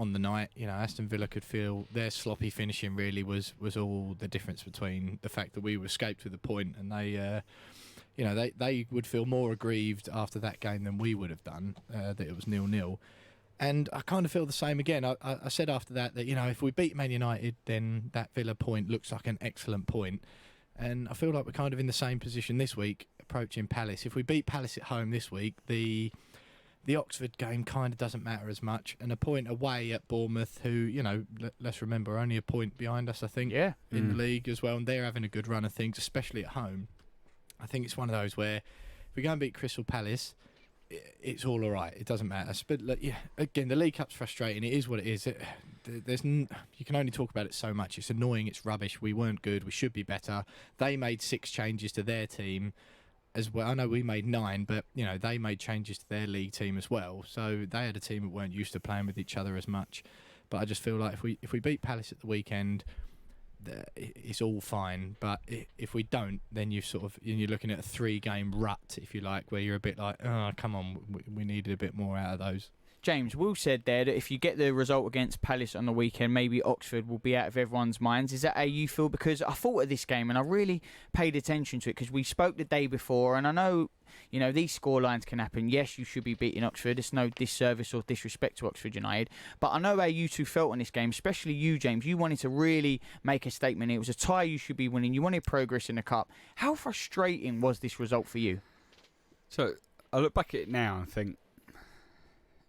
on the night. Aston Villa could feel their sloppy finishing really was all the difference between the fact that we were escaped with a point, and they would feel more aggrieved after that game than we would have done, that it was 0-0. And I kind of feel the same again. I said after that if we beat Man United, then that Villa point looks like an excellent point. And I feel like we're kind of in the same position this week, approaching Palace. If we beat Palace at home this week, the Oxford game kind of doesn't matter as much. And a point away at Bournemouth, who, let's remember, only a point behind us, I think, in the league as well. And they're having a good run of things, especially at home. I think it's one of those where if we go and beat Crystal Palace, it's all right. It doesn't matter. But again, the League Cup's frustrating. It is what it is. You can only talk about it so much. It's annoying. It's rubbish. We weren't good. We should be better. They made 6 changes to their team as well. I know we made 9, but they made changes to their league team as well. So they had a team that weren't used to playing with each other as much. But I just feel like if we beat Palace at the weekend, it's all fine. But if we don't, then you're looking at a 3-game rut, if you like, where you're a bit like, oh, come on, we needed a bit more out of those. James, Will said there that if you get the result against Palace on the weekend, maybe Oxford will be out of everyone's minds. Is that how you feel? Because I thought of this game and I really paid attention to it because we spoke the day before, and I know, these scorelines can happen. Yes, you should be beating Oxford. It's no disservice or disrespect to Oxford United. But I know how you two felt on this game, especially you, James. You wanted to really make a statement. It was a tie you should be winning. You wanted progress in the Cup. How frustrating was this result for you? So I look back at it now and think,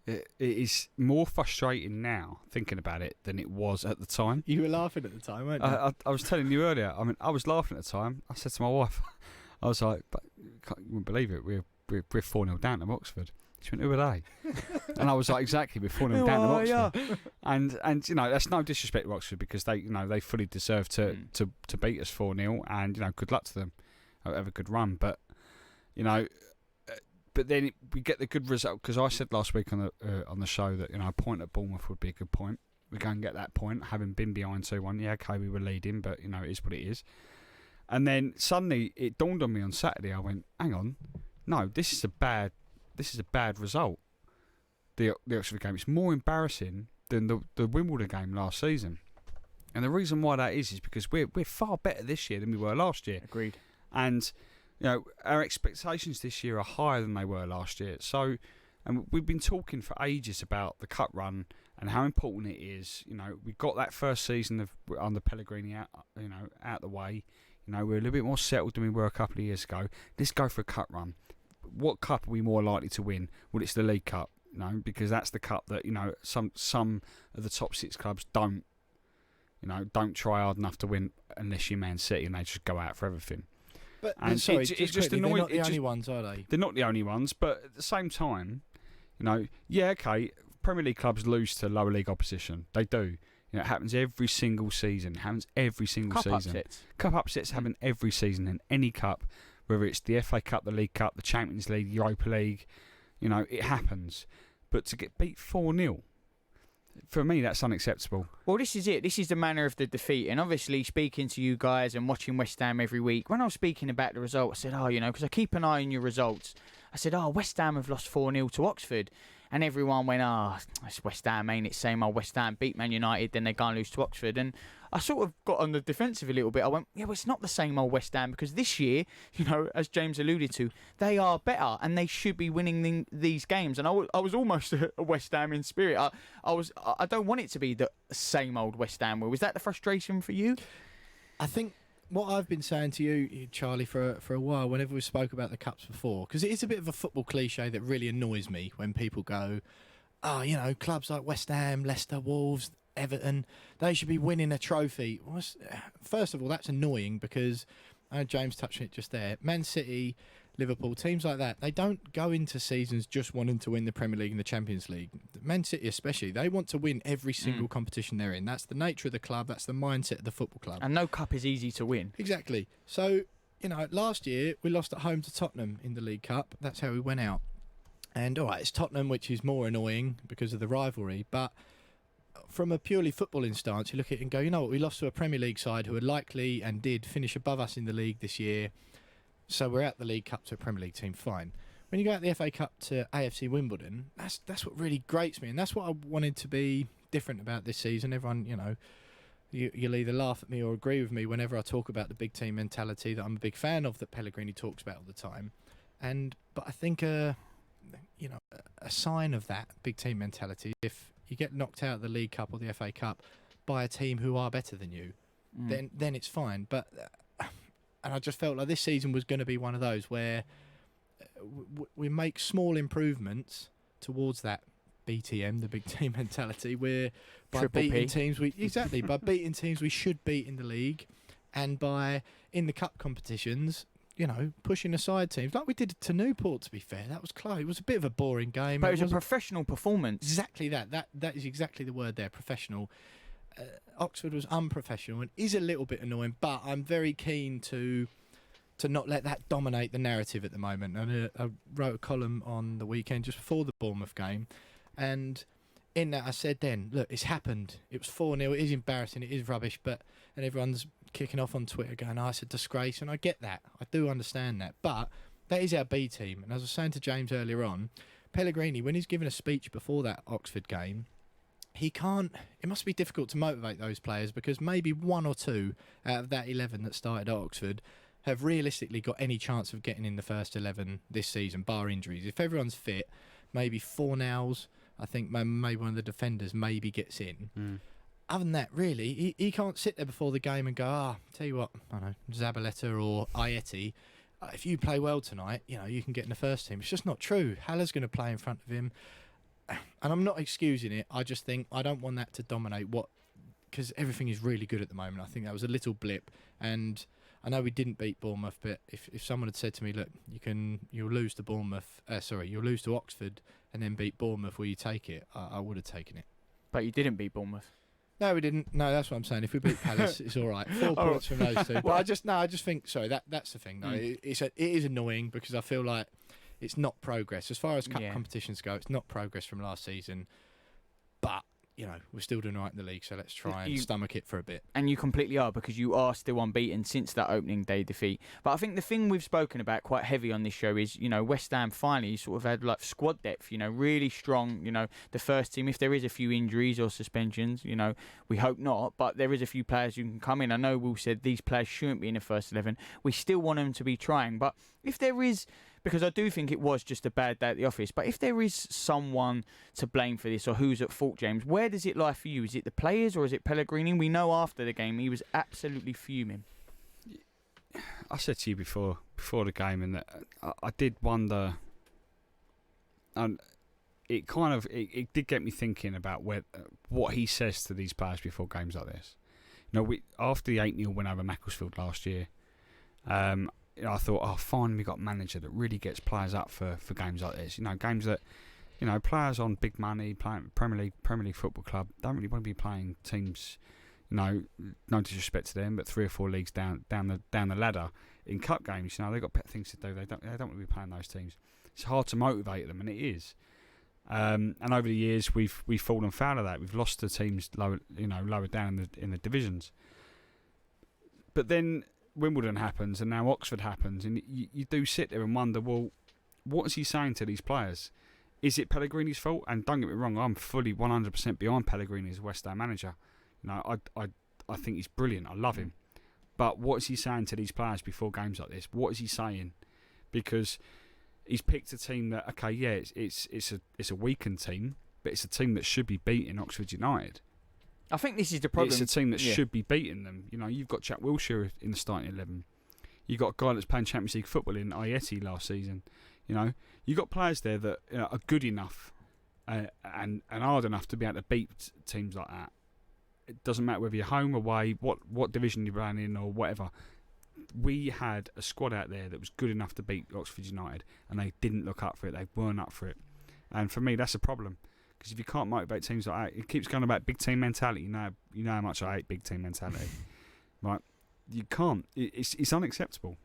it is more frustrating now thinking about it than it was at the time. You were laughing at the time, weren't you? I was telling you earlier. I mean, I was laughing at the time. I said to my wife, I was like, "But you wouldn't believe it. We're 4-0 down to Oxford." She went, "Who are they?" And I was like, "Exactly, we're 4-0 down to Oxford." And that's no disrespect to Oxford because they fully deserve to beat us 4-0. And good luck to them. Have a good run, but But then we get the good result because I said last week on the show that a point at Bournemouth would be a good point. We go and get that point, having been behind 2-1. Yeah, okay, we were leading, but it is what it is. And then suddenly it dawned on me on Saturday. I went, hang on, no, this is a bad result. The Oxford game, it's more embarrassing than the Wimbledon game last season. And the reason why that is because we're far better this year than we were last year. Agreed. And our expectations this year are higher than they were last year. So, and we've been talking for ages about the cup run and how important it is. We got that first season under Pellegrini out the way. We're a little bit more settled than we were a couple of years ago. Let's go for a cup run. What cup are we more likely to win? Well, it's the League Cup, because that's the cup that some of the top 6 clubs don't try hard enough to win unless you're Man City and they just go out for everything. But sorry, it just annoying. They're not the only ones, are they? They're not the only ones, but at the same time, okay, Premier League clubs lose to lower league opposition. They do. It happens every single season. Cup upsets happen every season in any cup, whether it's the FA Cup, the League Cup, the Champions League, Europa League. It happens. But to get beat 4-0, for me, that's unacceptable. Well, this is it. This is the manner of the defeat. And obviously, speaking to you guys and watching West Ham every week, when I was speaking about the result, I said, because I keep an eye on your results. I said, West Ham have lost 4-0 to Oxford. And everyone went, it's West Ham, ain't it? Same old West Ham beat Man United, then they go and lose to Oxford. And I sort of got on the defensive a little bit. I went, well, it's not the same old West Ham because this year, as James alluded to, they are better and they should be winning these games. And I was almost a West Ham in spirit. I don't want it to be the same old West Ham. Was that the frustration for you? I think what I've been saying to you, Charlie, for a while, whenever we spoke about the Cups before, because it is a bit of a football cliche that really annoys me when people go, clubs like West Ham, Leicester, Wolves, Everton, they should be winning a trophy. First of all, that's annoying because, James touched on it just there, Man City, Liverpool, teams like that, they don't go into seasons just wanting to win the Premier League and the Champions League. Man City especially, they want to win every single competition they're in. That's the nature of the club, that's the mindset of the football club. And no cup is easy to win. Exactly. So, last year we lost at home to Tottenham in the League Cup. That's how we went out. And alright, it's Tottenham, which is more annoying because of the rivalry, but from a purely footballing stance, you look at it and go, we lost to a Premier League side who are likely and did finish above us in the league this year. So we're out the League Cup to a Premier League team, fine. When you go out the FA Cup to AFC Wimbledon, that's what really grates me, and that's what I wanted to be different about this season. Everyone, you'll either laugh at me or agree with me whenever I talk about the big team mentality that I'm a big fan of, that Pellegrini talks about all the time. But I think a sign of that big team mentality, if you get knocked out of the League Cup or the FA Cup by a team who are better than you, then it's fine. But and I just felt like this season was going to be one of those where we make small improvements towards that BTM, the big team mentality, where by Triple beating P. teams by beating teams we should beat in the league, and by in the cup competitions, pushing aside teams like we did to Newport. To be fair, that was close. It was a bit of a boring game, But it was a professional performance. Exactly that. That is exactly the word there. Professional. Oxford was unprofessional and is a little bit annoying, but I'm very keen to not let that dominate the narrative at the moment. And I wrote a column on the weekend just before the Bournemouth game, and in that I said then, look, it's happened. It was 4-0. It is embarrassing. It is rubbish. And everyone's kicking off on Twitter going, oh, it's a disgrace. And I get that. I do understand that. But that is our B team. And as I was saying to James earlier on, Pellegrini, when he's given a speech before that Oxford game, it must be difficult to motivate those players, because maybe one or two out of that 11 that started at Oxford have realistically got any chance of getting in the first 11 this season, bar injuries. If everyone's fit, maybe Fornals, I think maybe one of the defenders maybe gets in. Other than that, really, he can't sit there before the game and go, tell you what, I don't know, Zabaleta or Ayeti, if you play well tonight, you can get in the first team. It's just not true. Haller's going to play in front of him. And I'm not excusing it. I just think I don't want that to dominate because everything is really good at the moment. I think that was a little blip. And I know we didn't beat Bournemouth, but if someone had said to me, look, you'll lose to you'll lose to Oxford and then beat Bournemouth, will you take it? I would have taken it. But you didn't beat Bournemouth. No, we didn't. No, that's what I'm saying. If we beat Palace, it's all right. 4 points from those two. But I just think, sorry, that's the thing. No, it is annoying, because I feel like it's not progress. As far as cup competitions go, it's not progress from last season. But, we're still doing all right in the league, so let's try and stomach it for a bit. And you completely are, because you are still unbeaten since that opening day defeat. But I think the thing we've spoken about quite heavy on this show is, West Ham finally sort of had like squad depth, really strong, the first team. If there is a few injuries or suspensions, we hope not, but there is a few players who can come in. I know Will said these players shouldn't be in the first 11. We still want them to be trying. But if there is, because I do think it was just a bad day at the office, but if there is someone to blame for this, or who's at fault, James, where does it lie for you? Is it the players or is it Pellegrini? We know after the game he was absolutely fuming. I said to you before the game, and that I did wonder, and it did get me thinking about what he says to these players before games like this. After the 8-0 win over Macclesfield last year, I thought, finally we got a manager that really gets players up for games like this. Games that, players on big money, playing Premier League football club, don't really want to be playing teams, no disrespect to them, but 3 or 4 leagues down the ladder in cup games. They've got better things to do. They don't want to be playing those teams. It's hard to motivate them, and it is. And over the years, we've fallen foul of that. We've lost to teams lower down in the divisions. But then Wimbledon happens, and now Oxford happens, and you do sit there and wonder, well, what is he saying to these players? Is it Pellegrini's fault? And don't get me wrong, I'm fully 100% behind Pellegrini as West Ham manager. I think he's brilliant. I love him. But what is he saying to these players before games like this? What is he saying? Because he's picked a team that, okay, yeah, it's a weakened team, but it's a team that should be beating Oxford United. I think this is the problem. It's a team that should be beating them. You've got Jack Wilshere in the starting 11. You've got a guy that's playing Champions League football in Ayeti last season. You've got players there that are good enough and hard enough to be able to beat teams like that. It doesn't matter whether you're home, away, what division you're playing in or whatever. We had a squad out there that was good enough to beat Oxford United, and they didn't look up for it. They weren't up for it. And for me, that's a problem. Because if you can't motivate teams like that, it keeps going about big team mentality. You know how much I hate big team mentality. Right? You can't. It's unacceptable.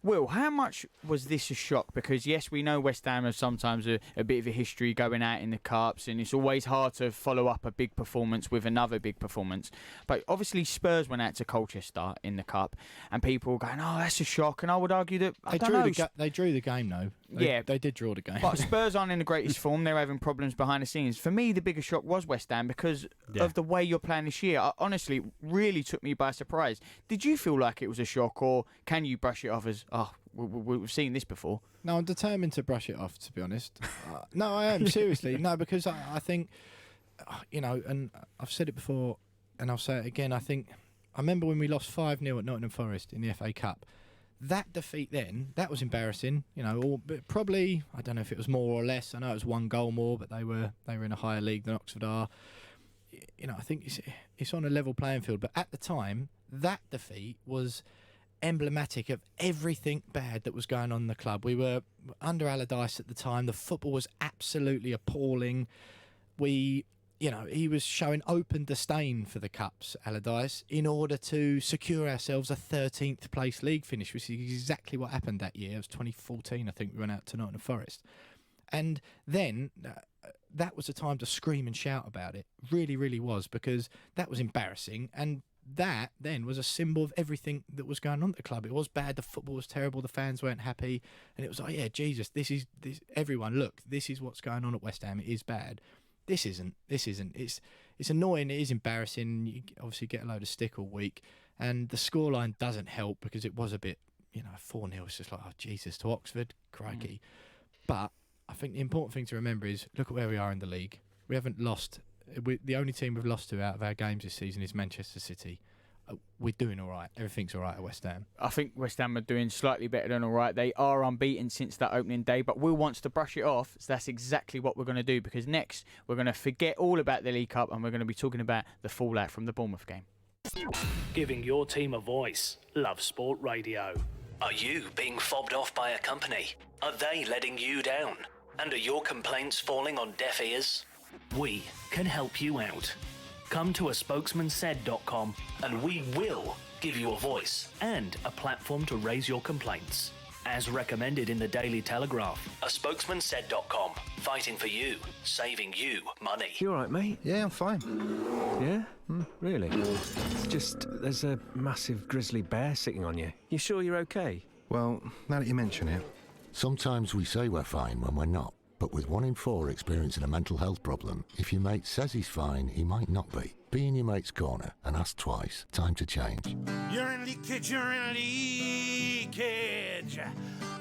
Will, how much was this a shock? Because yes, we know West Ham have sometimes a bit of a history going out in the cups, and it's always hard to follow up a big performance with another big performance. But obviously Spurs went out to Colchester in the cup, and people were going, "Oh, that's a shock." And I would argue that they drew the game though. They did draw the game. But Spurs aren't in the greatest form. They're having problems behind the scenes. For me, the biggest shock was West Ham because of the way you're playing this year. Honestly, it really took me by surprise. Did you feel like it was a shock, or can you brush it off as, we've seen this before? No, I'm determined to brush it off, to be honest. No, I am, seriously. No, because I think, and I've said it before and I'll say it again, I remember when we lost 5-0 at Nottingham Forest in the FA Cup. That defeat then, that was embarrassing, but probably, I don't know if it was more or less. I know it was 1 goal more, but they were in a higher league than Oxford are. I think it's on a level playing field. But at the time, that defeat was emblematic of everything bad that was going on in the club. We were under Allardyce at the time. The football was absolutely appalling. He was showing open disdain for the Cups, Allardyce, in order to secure ourselves a 13th place league finish, which is exactly what happened that year. It was 2014, I think, we went out to Nottingham Forest. And then that was a time to scream and shout about it. Really, really was, because that was embarrassing. And that then was a symbol of everything that was going on at the club. It was bad, the football was terrible, the fans weren't happy. And it was like, yeah, Jesus, this everyone, look, this is what's going on at West Ham. It is bad. This isn't. It's annoying. It is embarrassing. You obviously get a load of stick all week, and the scoreline doesn't help because it was a bit, 4-0. It's just like, oh Jesus, to Oxford, crikey. But I think the important thing to remember is look at where we are in the league. We haven't lost. The only team we've lost to out of our games this season is Manchester City. We're doing all right. Everything's all right at West Ham. I think West Ham are doing slightly better than all right. They are unbeaten since that opening day, but Will wants to brush it off, so that's exactly what we're going to do, because next we're going to forget all about the League Cup and we're going to be talking about the fallout from the Bournemouth game. Giving your team a voice. Love Sport Radio. Are you being fobbed off by a company? Are they letting you down? And are your complaints falling on deaf ears? We can help you out. Come to aspokesmansaid.com and we will give you a voice and a platform to raise your complaints. As recommended in the Daily Telegraph. Aspokesmansaid.com. Fighting for you. Saving you money. You all right, mate? Yeah, I'm fine. Yeah? Really? It's just, there's a massive grizzly bear sitting on you. You sure you're okay? Well, now that you mention it. Sometimes we say we're fine when we're not. But with 1 in 4 experiencing a mental health problem, if your mate says he's fine, he might not be. Be in your mate's corner and ask twice. Time to change. You're in leakage, you're in leakage.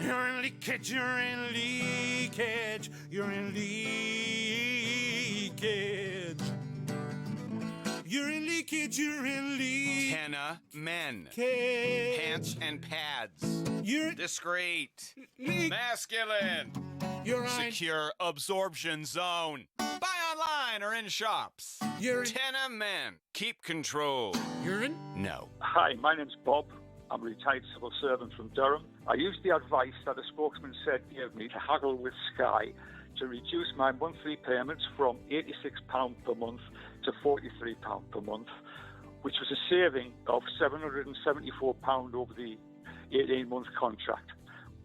You're in leakage, you're in leakage. You're in leakage. You're in leakage, you're in leakage. Tenna men. Cage. Pants and pads. You're discreet. Masculine. You're secure absorption zone. Buy online or in shops. You're Tenna men. Keep control. Urine? No. Hi, my name's Bob. I'm a retired civil servant from Durham. I used the advice that a spokesman said gave me to haggle with Sky to reduce my monthly payments from £86 per month to £43 per month, which was a saving of £774 over the 18-month contract.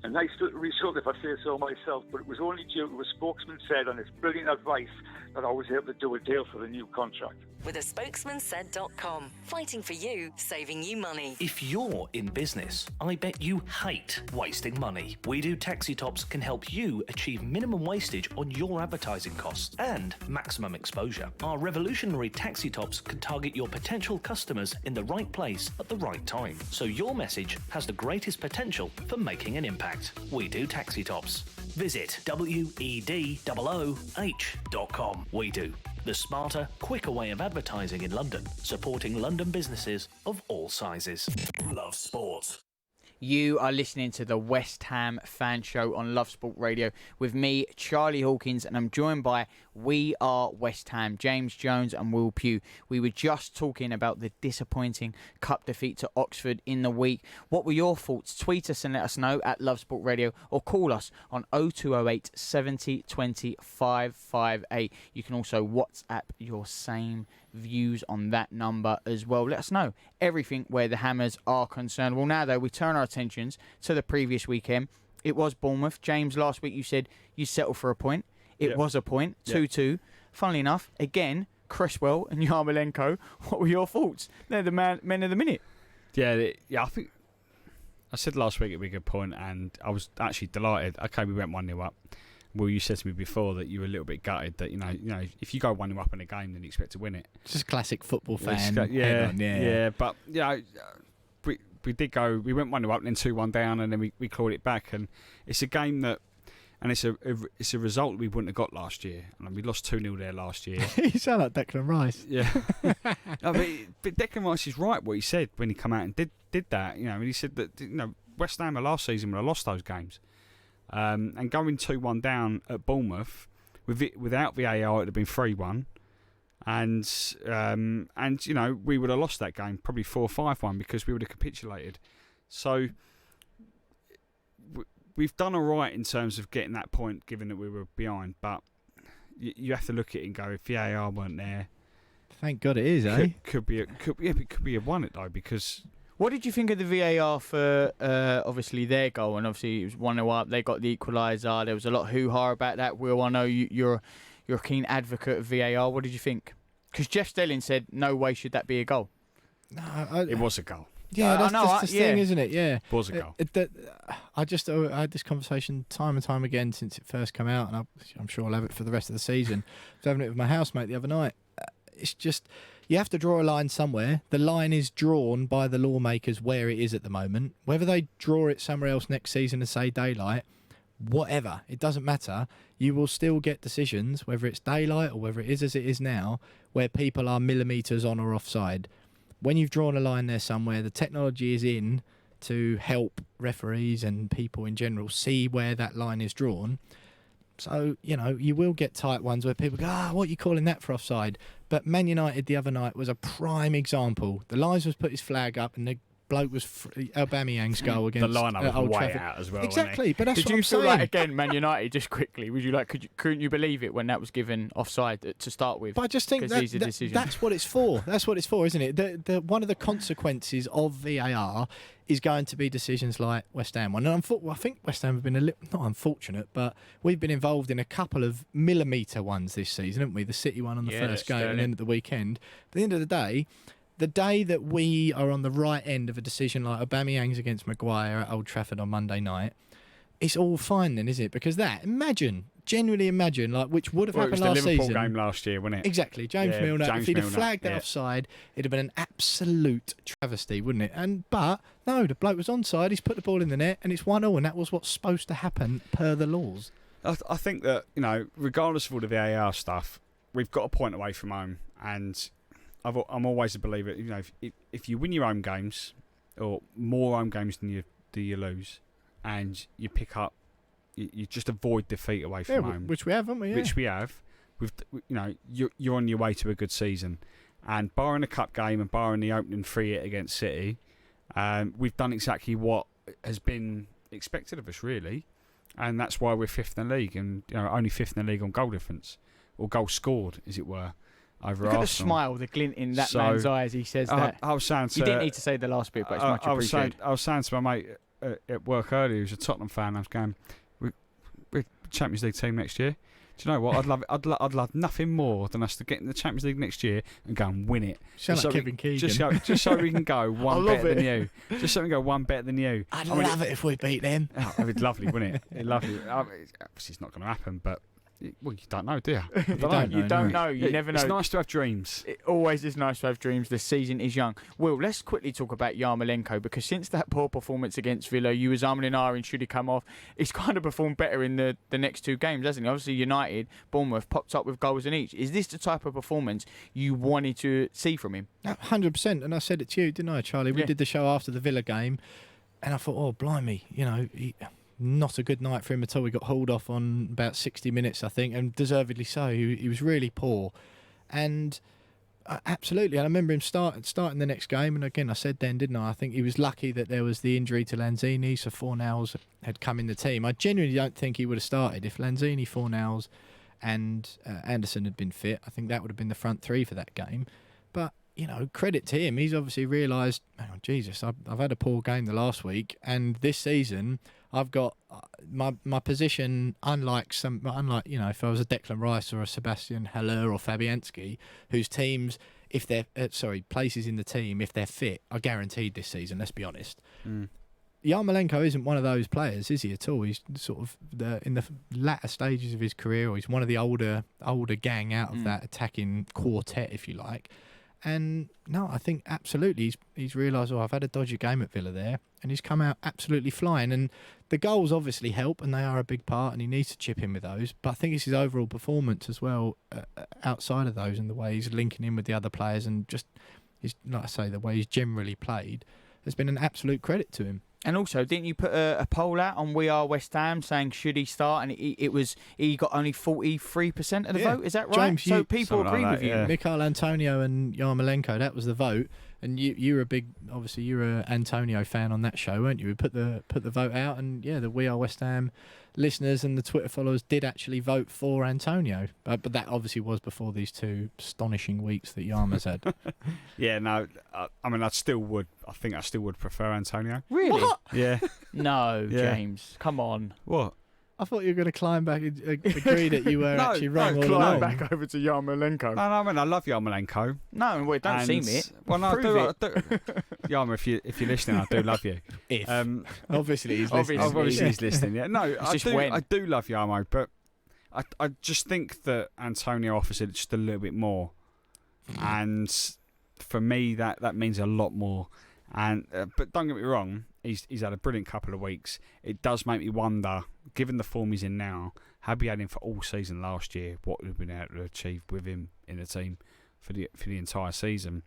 A nice little result, if I say so myself, but it was only due to a spokesman said on his brilliant advice that I was able to do a deal for the new contract. With a spokesmansaid.com. Fighting for you, saving you money. If you're in business, I bet you hate wasting money. We Do Taxi Tops can help you achieve minimum wastage on your advertising costs and maximum exposure. Our revolutionary taxi tops can target your potential customers in the right place at the right time, so your message has the greatest potential for making an impact. We Do Taxi Tops. Visit WEDOOH.com. We Do. The smarter, quicker way of advertising in London, supporting London businesses of all sizes. Love Sport. You are listening to the West Ham Fan Show on Love Sport Radio with me, Charlie Hawkins, and I'm joined by We Are West Ham, James Jones and Will Pugh. We were just talking about the disappointing cup defeat to Oxford in the week. What were your thoughts? Tweet us and let us know at Love Sport Radio or call us on 0208 70 20 558. You can also WhatsApp your same views on that number as well. Let us know everything where the Hammers are concerned. Well, now though, we turn our attentions to the previous weekend. It was Bournemouth. James, last week you said you settled for a point. It was a point, 2-2. Funnily enough, again, Cresswell and Yarmolenko. What were your thoughts? They're the men of the minute. Yeah, I think I said last week it'd be a good point, and I was actually delighted. Okay, we went 1-0 up. Well, you said to me before that you were a little bit gutted that you know if you go 1-0 up in a game, then you expect to win it. Just classic football fan. Yeah. But we did go. We went 1-0 up, and then 2-1 down, and then we clawed it back. And it's a game that, and it's a result we wouldn't have got last year. And we lost 2-0 there last year. You sound like Declan Rice. Yeah. No, but Declan Rice is right what he said when he come out and did that. And he said that West Ham last season would have lost those games. And going 2-1 down at Bournemouth without VAR, it would have been 3-1, and we would have lost that game probably 4-5-1 because we would have capitulated. So we've done all right in terms of getting that point, given that we were behind. But you have to look at it and go, if VAR weren't there, thank God it is, eh? Could be a won it though because. What did you think of the VAR for obviously their goal? And obviously it was 1-0 up. They got the equaliser. There was a lot of hoo-ha about that. Will, I know you're a keen advocate of VAR. What did you think? Because Jeff Stelling said no way should that be a goal. No, it was a goal. Yeah, that's the thing, isn't it? Yeah, it was a goal. I had this conversation time and time again since it first came out, and I'm sure I'll have it for the rest of the season. I was having it with my housemate the other night. It's just, you have to draw a line somewhere. The line is drawn by the lawmakers where it is at the moment. Whether they draw it somewhere else next season and say daylight, whatever, it doesn't matter. You will still get decisions, whether it's daylight or whether it is as it is now, where people are millimetres on or offside. When you've drawn a line there somewhere, the technology is in to help referees and people in general see where that line is drawn. So, you will get tight ones where people go, what are you calling that for offside? But Man United the other night was a prime example. The Lions was put his flag up and the bloke was Aubameyang's goal against the lineup was Old way Trafford. out as well. Exactly, but that's Did what you I'm feel saying. like, again, Man United, just quickly, was you like, couldn't you believe it when that was given offside to start with? But I just think that's what it's for. That's what it's for, isn't it? One of the consequences of VAR is going to be decisions like West Ham one. And I think West Ham have been a little, not unfortunate, but we've been involved in a couple of millimetre ones this season, haven't we? The City one on the first game and then at the weekend. At the end of the day that we are on the right end of a decision like Aubameyang's against Maguire at Old Trafford on Monday night, it's all fine then, is it? Because genuinely imagine, like, which would have happened last season. It was the Liverpool game last year, wasn't it? Exactly. James Milner. If he'd have flagged that offside, it'd have been an absolute travesty, wouldn't it? But no, the bloke was onside. He's put the ball in the net, and it's 1-1, and that was what's supposed to happen per the laws. I think that regardless of all the VAR stuff, we've got a point away from home, and I'm always a believer. If you win your home games, or more home games than you lose, and you pick up, you just avoid defeat away from home, which we have, haven't we? Yeah. Which we have. You're on your way to a good season, and barring a cup game and barring the opening 3-8 against City, we've done exactly what has been expected of us, really, and that's why we're fifth in the league, and only fifth in the league on goal difference or goals scored, as it were. Over Look at Arsenal. the smile, the glint in that man's eye as he says that. I was saying to, you didn't need to say the last bit, but it's much appreciated. I was saying to my mate at work earlier, who's a Tottenham fan, I was going, we're Champions League team next year. Do you know what? I'd love nothing more than us to get in the Champions League next year and go and win it. Sound like Kevin Keegan. Just so we can go one better than you. Just so we can go one better than you. I'd love it if we beat them. It'd be lovely, wouldn't it? It'd lovely. Obviously, it's not going to happen, but. Well, you don't know, do you? You don't know. You never know. It's nice to have dreams. It always is nice to have dreams. The season is young. Will, let's quickly talk about Yarmolenko, because since that poor performance against Villa, you was arming and ahhing, should he come off? He's kind of performed better in the next two games, hasn't he? Obviously, United, Bournemouth popped up with goals in each. Is this the type of performance you wanted to see from him? 100%. And I said it to you, didn't I, Charlie? We did the show after the Villa game, and I thought, oh, blimey, not a good night for him at all. He got hauled off on about 60 minutes, I think, and deservedly so. He was really poor. And absolutely, I remember him starting the next game. And again, I said then, didn't I? I think he was lucky that there was the injury to Lanzini, so Fornals had come in the team. I genuinely don't think he would have started. If Lanzini, Fornals and Anderson had been fit, I think that would have been the front three for that game. But credit to him. He's obviously realised, Jesus, I've had a poor game the last week, and this season I've got my position. Unlike if I was a Declan Rice or a Sebastian Haller or Fabianski, whose teams, if they're places in the team, if they're fit, are guaranteed this season. Let's be honest. Yarmolenko isn't one of those players, is he, at all? He's sort of in the latter stages of his career, or he's one of the older gang out of that attacking quartet, if you like. And no, I think absolutely he's realised, I've had a dodgy game at Villa there, and he's come out absolutely flying. And the goals obviously help, and they are a big part, and he needs to chip in with those. But I think it's his overall performance as well, outside of those, and the way he's linking in with the other players, and just, like I say, the way he's generally played has been an absolute credit to him. And also, didn't you put a poll out on We Are West Ham saying should he start? And he got only 43% of the vote. Is that right? James, so people agree with you. Mikhail Antonio and Yarmolenko, that was the vote. And you were you're an Antonio fan on that show, weren't you? We put the vote out, and the We Are West Ham listeners and the Twitter followers did actually vote for Antonio. But that obviously was before these 2 astonishing weeks that Yarma's had. Yeah, no, I mean, I still would prefer Antonio. Really? What? Yeah. No, Yeah. James, come on. What? I thought you were going to climb back and agree that you were actually wrong all climb along. back over to Yarmolenko. No, I mean, I love Yarmolenko. No, well, don't seem it. Well, no, Prove I do. Yarmo, if you're listening, I do love you. Obviously he's listening. Obviously he's listening. Yeah, no, when. I do love Yarmo, but I just think that Antonio offers it just a little bit more, and for me that means a lot more. And but don't get me wrong, he's had a brilliant couple of weeks. It does make me wonder, given the form he's in now, had we had him for all season last year, what would have been able to achieve with him in the team for the entire season.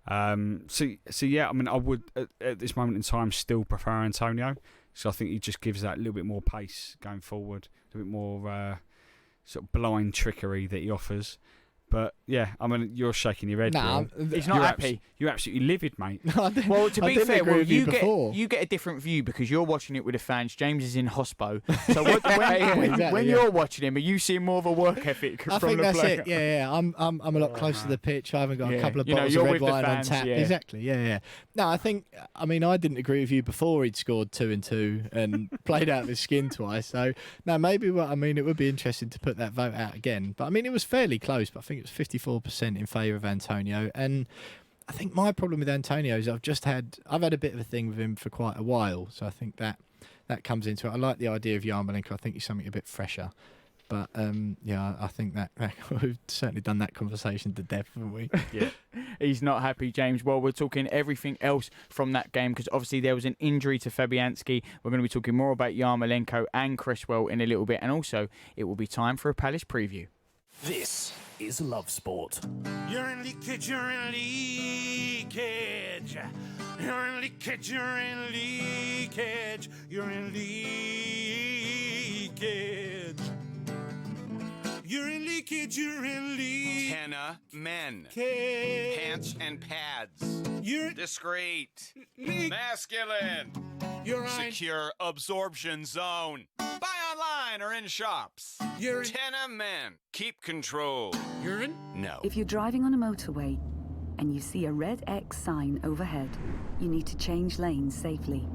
So yeah, I mean, I would at this moment in time still prefer Antonio. So I think he just gives that little bit more pace going forward, a bit more sort of blind trickery that he offers. But yeah, I mean, you're shaking your head. Nah, he's not happy. You're absolutely livid, mate. Well, to be fair, you you get a different view because you're watching it with the fans. James is in hospo. So when you're watching him, are you seeing more of a work ethic I from think the that's player? it. Yeah. I'm a lot closer to the pitch. I haven't got a couple of bottles you're of red with the wine on fans, tap. yeah. Exactly. Yeah. No, I didn't agree with you before he'd scored 2 and 2 and played out of his skin twice. So no, maybe it would be interesting to put that vote out again. But I mean, it was fairly close. But I think it was 54% in favour of Antonio. And I think my problem with Antonio is I've had a bit of a thing with him for quite a while. So I think that comes into it. I like the idea of Yarmolenko. I think he's something a bit fresher. But I think that we've certainly done that conversation to death, haven't we? Yeah. He's not happy, James. Well, we're talking everything else from that game because obviously there was an injury to Fabianski. We're going to be talking more about Yarmolenko and Cresswell in a little bit. And also, it will be time for a Palace preview. This is Love Sport. You're in leakage, you're in leakage. You're in leakage, you're in leakage. You're in leakage. You're in leakage, you're in leakage. Henna men. Pants and pads. You're discreet. Masculine. You're secure absorption zone. Buy online or in shops. You're Tenna men. Keep control. You're in? No. If you're driving on a motorway and you see a red X sign overhead, you need to change lanes safely.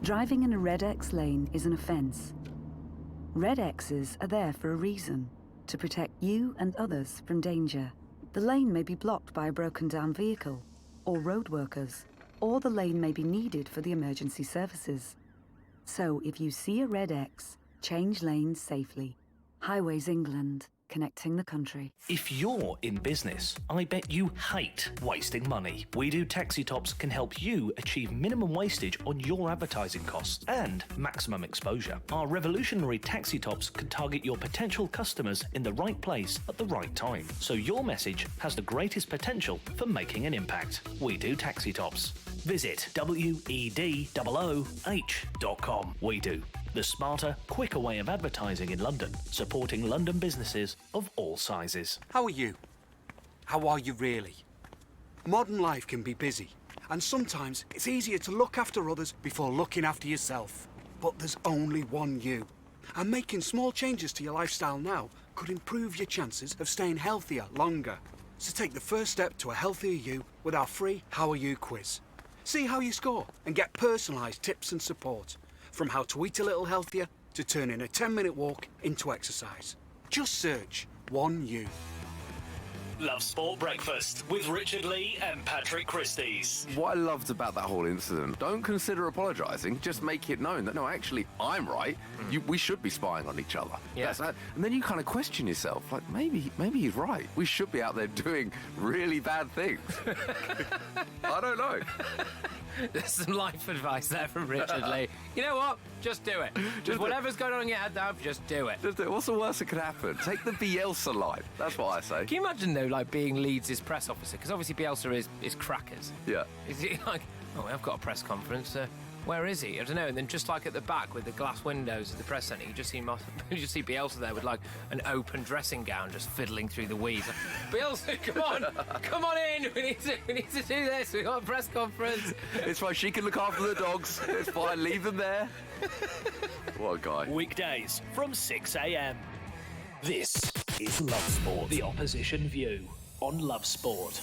Driving in a red X lane is an offence. Red X's are there for a reason, to protect you and others from danger. The lane may be blocked by a broken down vehicle or road workers, or the lane may be needed for the emergency services. So if you see a red X, change lanes safely. Highways England, connecting the country. If you're in business, I bet you hate wasting money. We Do Taxi Tops can help you achieve minimum wastage on your advertising costs and maximum exposure. Our revolutionary taxi tops can target your potential customers in the right place at the right time, so your message has the greatest potential for making an impact. We Do Taxi Tops. Visit wedooh.com. We Do. The smarter, quicker way of advertising in London, supporting London businesses of all sizes. How are you? How are you really? Modern life can be busy, and sometimes it's easier to look after others before looking after yourself. But there's only one you. And making small changes to your lifestyle now could improve your chances of staying healthier longer. So take the first step to a healthier you with our free How Are You quiz. See how you score and get personalised tips and support. From how to eat a little healthier to turning a 10-minute walk into exercise. Just search 1U. Love Sport Breakfast with Richard Lee and Patrick Christie's. What I loved about that whole incident, don't consider apologising, just make it known that, no, actually, I'm right. We should be spying on each other. Yeah. And then you kind of question yourself, like, maybe he's right. We should be out there doing really bad things. I don't know. There's some life advice there from Richard Lee. You know what? Just do it. Just whatever's going on in your head now, just do it. Just do it. What's the worst that could happen? Take the Bielsa line. That's what I say. Can you imagine, though, like being Leeds' press officer? Because obviously Bielsa is crackers. Yeah. Is he like, oh, I've got a press conference. Where is he? I don't know. And then just like at the back with the glass windows of the press centre, you just see Bielsa there with like an open dressing gown just fiddling through the weeds. Like, Bielsa, come on in. We need to do this. We've got a press conference. It's fine. She can look after the dogs. It's fine. Leave them there. What a guy. Weekdays from 6 a.m. This is Love Sport, the opposition view on Love Sport.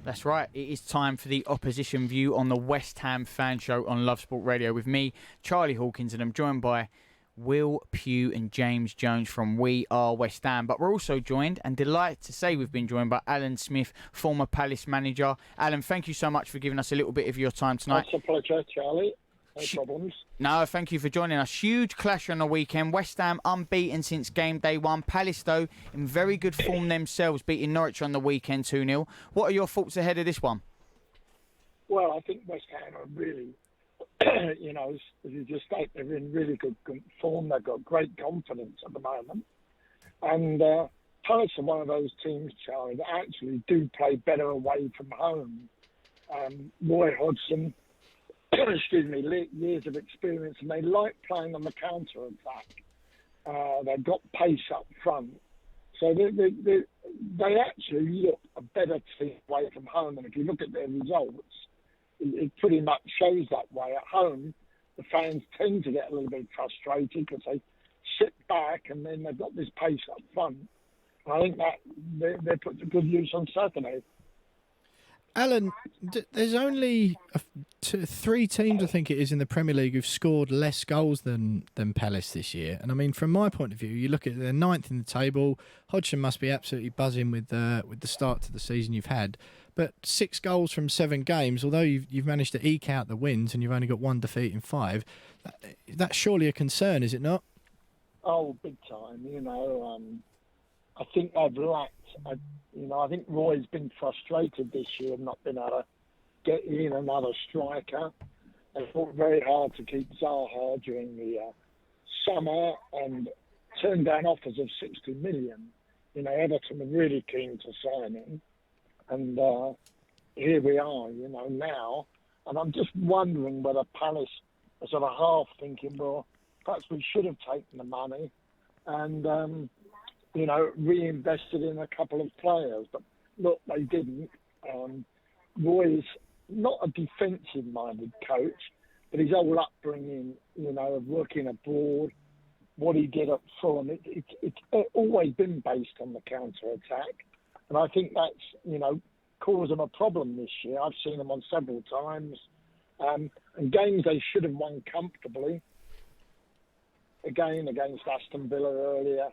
That's right, it is time for the opposition view on the West Ham Fan Show on Love Sport Radio with me, Charlie Hawkins, and I'm joined by Will Pugh and James Jones from We Are West Ham. But we're also joined, and delighted to say we've been joined by Alan Smith, former Palace manager. Alan, thank you so much for giving us a little bit of your time tonight. It's a pleasure, Charlie. No problems. No, thank you for joining us. Huge clash on the weekend. West Ham unbeaten since game day one. Palace, though, in very good form themselves, beating Norwich on the weekend 2-0. What are your thoughts ahead of this one? Well, I think West Ham are really, as you just state, they're in really good form. They've got great confidence at the moment. And Palace are one of those teams, Charlie, that actually do play better away from home. Roy Hodgson, years of experience, and they like playing on the counter-attack. They've got pace up front. So they actually look a better team away from home. And if you look at their results, it pretty much shows that way. At home, the fans tend to get a little bit frustrated because they sit back and then they've got this pace up front. And I think that they put to good use on Saturday. Alan, there's only three teams, I think it is, in the Premier League who've scored less goals than Palace this year. And I mean, from my point of view, you look at they're ninth in the table. Hodgson must be absolutely buzzing with the start to the season you've had. But 6 goals from 7 games, although you've managed to eke out the wins and you've only got 1 defeat in 5, that's surely a concern, is it not? Oh, big time. I think they've lacked. I think Roy's been frustrated this year and not been able to get in another striker. They fought very hard to keep Zaha during the summer and turned down offers of 60 million. Everton were really keen to sign him. And here we are, now. And I'm just wondering whether Palace are sort of half thinking, well, perhaps we should have taken the money and reinvested in a couple of players. But look, they didn't. Roy's not a defensive-minded coach, but his whole upbringing, of working abroad, what he did at Fulham, it's always been based on the counter-attack. And I think that's, caused them a problem this year. I've seen them on several times. And games they should have won comfortably. Again, against Aston Villa earlier.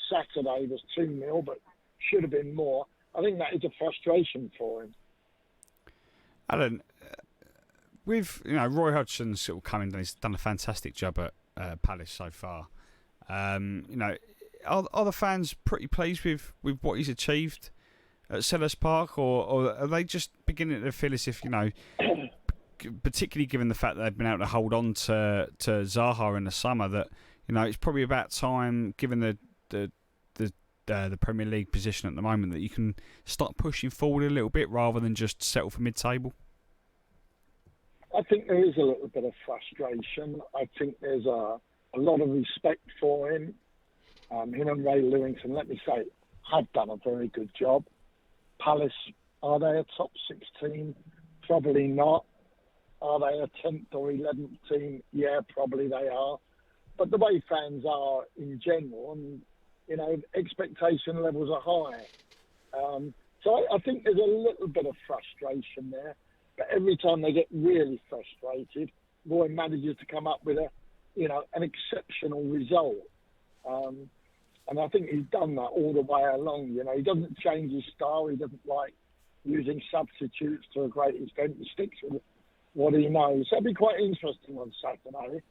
Saturday was 2-0, but should have been more. I think that is a frustration for him. Alan, with Roy Hodgson sort of coming, he's done a fantastic job at Palace so far. Are the fans pretty pleased with what he's achieved at Selhurst Park, or are they just beginning to feel as if particularly given the fact that they've been able to hold on to Zaha in the summer, that it's probably about time, given the Premier League position at the moment, that you can start pushing forward a little bit rather than just settle for mid-table? I think there is a little bit of frustration. I think there's a lot of respect for him. Him and Ray Lewington, let me say, have done a very good job. Palace, are they a top 6 team? Probably not. Are they a 10th or 11th team? Yeah, probably they are. But the way fans are in general, and expectation levels are high. So I think there's a little bit of frustration there. But every time they get really frustrated, Roy manages to come up with an exceptional result. And I think he's done that all the way along. He doesn't change his style. He doesn't like using substitutes to a great extent. He sticks with what he knows. So it'll be quite interesting on Saturday.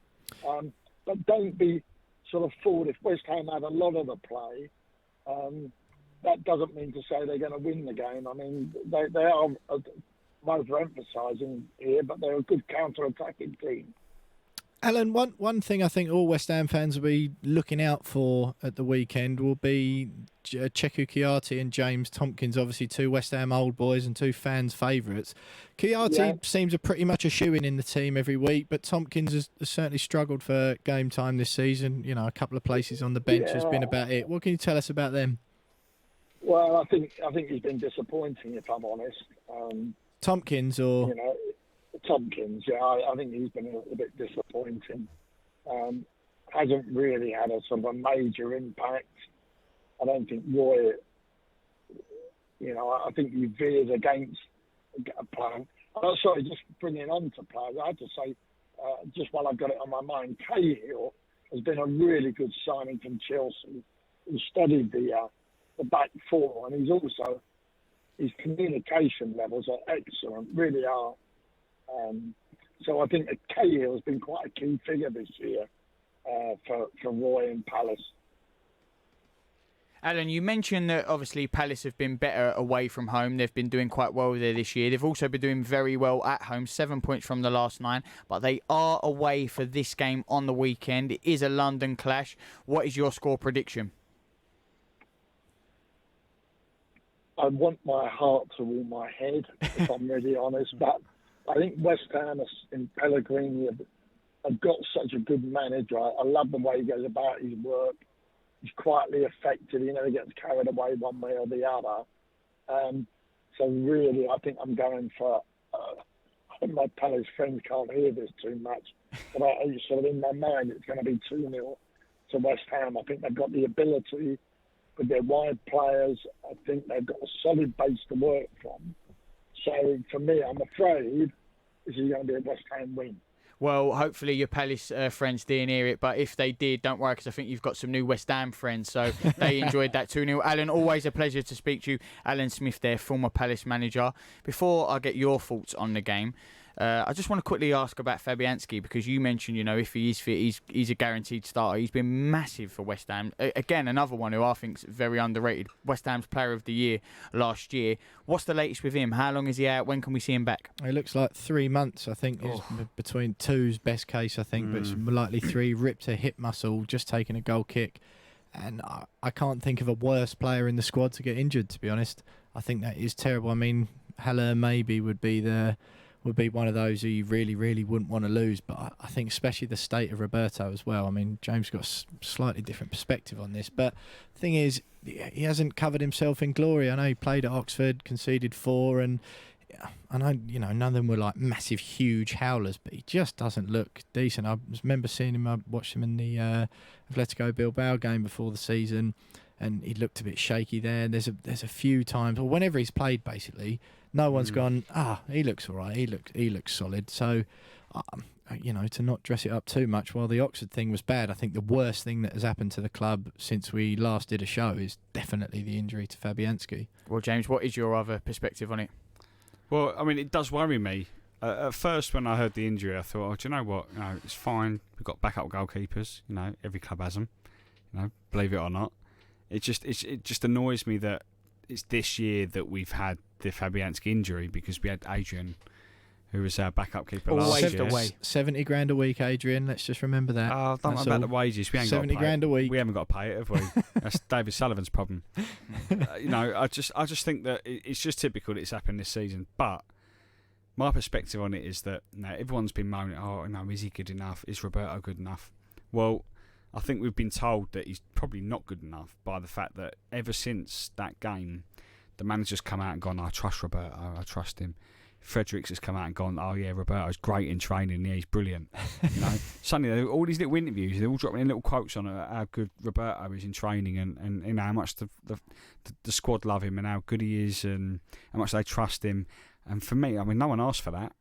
But don't be sort of fooled if West Ham had a lot of the play. That doesn't mean to say they're going to win the game. I mean, they are overemphasising here, but they're a good counter-attacking team. Alan, one thing I think all West Ham fans will be looking out for at the weekend will be Cheku Kouyaté and James Tompkins, obviously two West Ham old boys and two fans' favourites. Kouyaté seems pretty much a shoo-in in the team every week, but Tompkins has certainly struggled for game time this season. A couple of places on the bench has been about it. What can you tell us about them? Well, I think he's been disappointing, if I'm honest. Tompkins or... Tompkins, I think he's been a little bit disappointing. Hasn't really had a sort of a major impact. I don't think Roy, I think he veers against a plan. Oh, sorry, just bringing on to players, I have to say, just while I've got it on my mind, Cahill has been a really good signing from Chelsea. He studied the back four, and his communication levels are excellent, really are. So I think that Cahill has been quite a key figure this year for Roy and Palace. Alan, you mentioned that obviously Palace have been better away from home. They've been doing quite well there this year. They've also been doing very well at home, 7 points from the last 9. But they are away for this game on the weekend. It is a London clash. What is your score prediction? I want my heart to rule my head, if I'm really honest. But I think West Ham and Pellegrini have got such a good manager. I love the way he goes about his work. He's quietly effective. He never gets carried away one way or the other. So really, I think I'm going for... I think my Palace friends can't hear this too much. But sort of in my mind, it's going to be 2-0 to West Ham. I think they've got the ability with their wide players. I think they've got a solid base to work from. So for me, I'm afraid this is going to be a West Ham win. Well, hopefully your Palace friends didn't hear it, but if they did, don't worry, because I think you've got some new West Ham friends, so they enjoyed that 2-0. Alan, always a pleasure to speak to you. Alan Smith there, former Palace manager. Before I get your thoughts on the game, I just want to quickly ask about Fabianski, because you mentioned, if he is fit, he's a guaranteed starter. He's been massive for West Ham. Again, another one who I think is very underrated. West Ham's Player of the Year last year. What's the latest with him? How long is he out? When can we see him back? It looks like 3 months, I think, is between 2's best case, I think, but it's likely 3. Ripped a hip muscle, just taking a goal kick. And I can't think of a worse player in the squad to get injured, to be honest. I think that is terrible. I mean, Haller maybe would be one of those who you really, really wouldn't want to lose. But I think especially the state of Roberto as well. I mean, James got a slightly different perspective on this. But the thing is, he hasn't covered himself in glory. I know he played at Oxford, conceded 4, and I know, none of them were like massive, huge howlers, but he just doesn't look decent. I remember seeing him, I watched him in the Atletico Bilbao game before the season, and he looked a bit shaky there. There's a few times, or whenever he's played, basically, no one's gone, he looks all right, he looks solid. So, to not dress it up too much, while the Oxford thing was bad, I think the worst thing that has happened to the club since we last did a show is definitely the injury to Fabianski. Well, James, what is your other perspective on it? Well, I mean, it does worry me. At first, when I heard the injury, I thought, do you know what? It's fine. We've got backup goalkeepers. Every club has them. Believe it or not. It just annoys me that it's this year that we've had the Fabianski injury, because we had Adrian, who was our backup keeper last year. Away. 70 grand a week, Adrian. Let's just remember that. Oh, don't know about the wages. We ain't 70 got to pay grand a week. We haven't got to pay it, have we? That's David Sullivan's problem. I just think that it's just typical that it's happened this season. But my perspective on it is that everyone's been moaning, is he good enough? Is Roberto good enough? Well, I think we've been told that he's probably not good enough by the fact that ever since that game, the manager's come out and gone, I trust Roberto, I trust him. Fredericks has come out and gone, Roberto's great in training, he's brilliant. Suddenly, all these little interviews, they're all dropping in little quotes on how good Roberto is in training, and how much the squad love him, and how good he is, and how much they trust him. And for me, no one asked for that.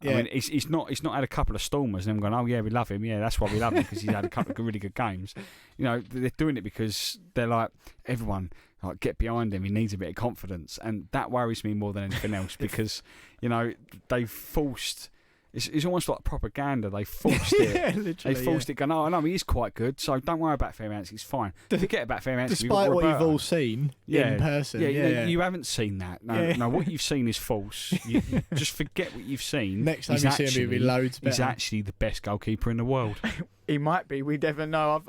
Yeah. I mean, he's not had a couple of stormers and them going, oh yeah, we love him. Yeah, that's why we love him, because he's had a couple of really good games. You know, they're doing it because they're like, everyone, like, get behind him. He needs a bit of confidence, and that worries me more than anything else because, you know, they've forced. It's almost like propaganda. They forced it. Yeah, literally, they forced it. Going, oh, no, he is quite good, so don't worry about Fairbanks. He's fine. Forget about Fairbanks. Despite what you've all seen in person. Yeah, you haven't seen that. No, what you've seen is false. You just forget what you've seen. Next time you see him, he'll be loads better. He's actually the best goalkeeper in the world. He might be. We never know.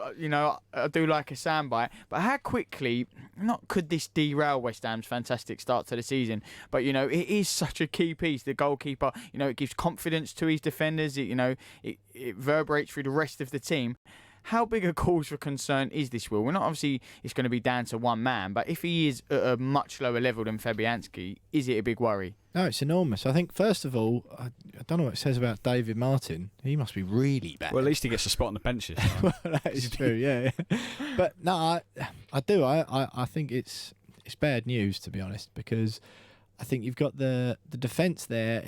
I do like a soundbite. But how quickly, not could this derail West Ham's fantastic start to the season, but, you know, it is such a key piece. The goalkeeper, you know, it gives confidence to his defenders. It reverberates through the rest of the team. How big a cause for concern is this, Will? We're not obviously it's going to be down to one man, but if he is at a much lower level than Fabianski, is it a big worry? No, it's enormous. I think, first of all, I don't know what it says about David Martin. He must be really bad. Well, at least he gets a spot on the benches. Well, that is true, yeah. But no, I do. I think it's bad news, to be honest, because I think you've got the defence there.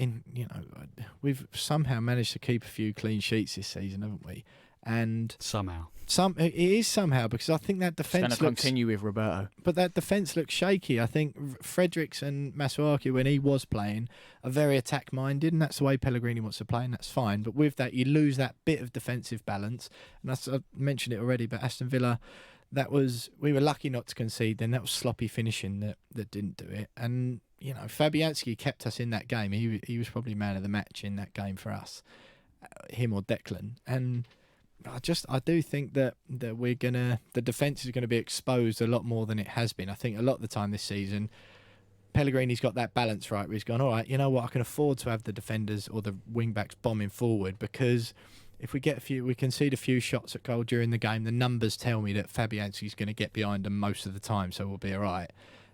We've somehow managed to keep a few clean sheets this season, haven't we? And it is somehow, because I think that defence looks going to continue with Roberto. But that defence looks shaky. I think Fredericks and Masuaki, when he was playing, are very attack minded, and that's the way Pellegrini wants to play, and that's fine. But with that, you lose that bit of defensive balance. And I mentioned it already, but Aston Villa, we were lucky not to concede. Then that was sloppy finishing that didn't do it. And you know, Fabianski kept us in that game. He was probably man of the match in that game for us, him or Declan. And I do think that the defence is going to be exposed a lot more than it has been. I think a lot of the time this season, Pellegrini's got that balance right, where he's gone, all right, you know what, I can afford to have the defenders or the wing backs bombing forward, because if we concede a few shots at goal during the game, the numbers tell me that Fabianski's going to get behind them most of the time, so we'll be all right.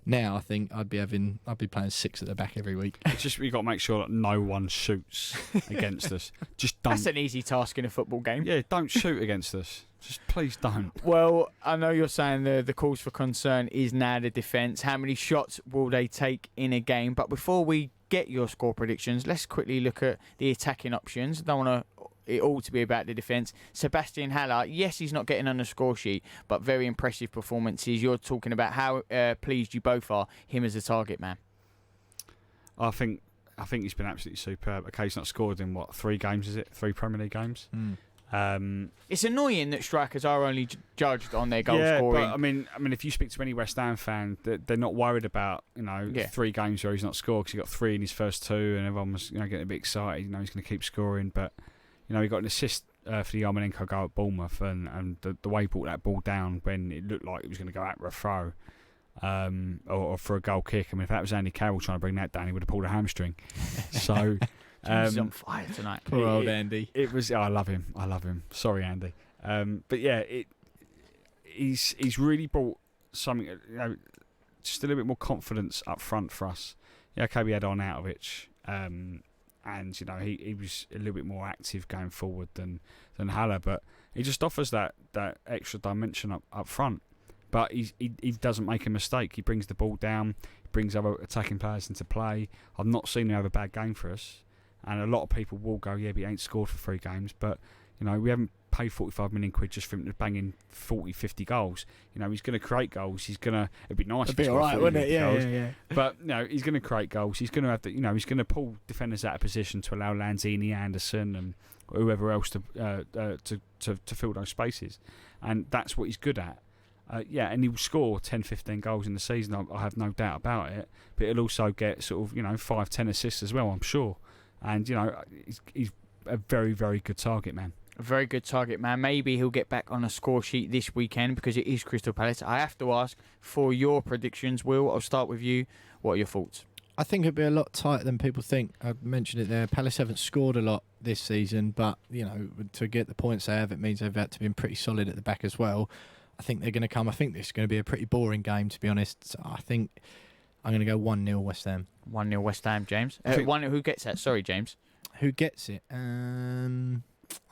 Now I think I'd be playing 6 at the back every week. It's just we've got to make sure that no one shoots against us. Just don't. That's an easy task in a football game. Yeah, don't shoot against us. Just please don't. Well, I know you're saying the cause for concern is now the defence. How many shots will they take in a game? But before we get your score predictions, let's quickly look at the attacking options. I don't want it all to be about the defence. Sebastian Haller, yes, he's not getting on the score sheet, but very impressive performances. You're talking about how pleased you both are, him as a target man. I think he's been absolutely superb. Okay, he's not scored in 3 games, is it? 3 Premier League games? It's annoying that strikers are only judged on their goal scoring. But I mean, if you speak to any West Ham fan, they're not worried about 3 games where he's not scored, because he got 3 in his first 2, and everyone was getting a bit excited. He's going to keep scoring, but he got an assist for the Yarmolenko goal at Bournemouth, and the way he brought that ball down when it looked like it was going to go out for a throw, or for a goal kick. I mean, if that was Andy Carroll trying to bring that down, he would have pulled a hamstring. So. He's on fire tonight. Poor old Andy. It was. I love him. Sorry, Andy. But yeah, he's really brought something. Just a little bit more confidence up front for us. Yeah, okay, we had Arnautovic, and he was a little bit more active going forward than Haller, but he just offers that extra dimension up front. But he doesn't make a mistake. He brings the ball down. He brings other attacking players into play. I've not seen him have a bad game for us. And a lot of people will go, yeah, but he ain't scored for 3 games. But, we haven't paid 45 million quid just for him to bang in 40, 50 goals. He's going to create goals. It'd be nice. It'd be all right, wouldn't it? Yeah. But, he's going to create goals. He's going to have he's going to pull defenders out of position to allow Lanzini, Anderson, and whoever else to fill those spaces. And that's what he's good at. And he'll score 10, 15 goals in the season. I have no doubt about it. But he'll also get sort of, 5, 10 assists as well, I'm sure. And, he's a very, very good target man. A very good target man. Maybe he'll get back on a score sheet this weekend, because it is Crystal Palace. I have to ask for your predictions, Will. I'll start with you. What are your thoughts? I think it'll be a lot tighter than people think. I mentioned it there. Palace haven't scored a lot this season, but, to get the points they have, it means they've had to be pretty solid at the back as well. I think they're going to come. I think this is going to be a pretty boring game, to be honest. So I think I'm going to go 1-0 West Ham. 1-0 West Ham, James. Who gets that? Sorry, James. Who gets it?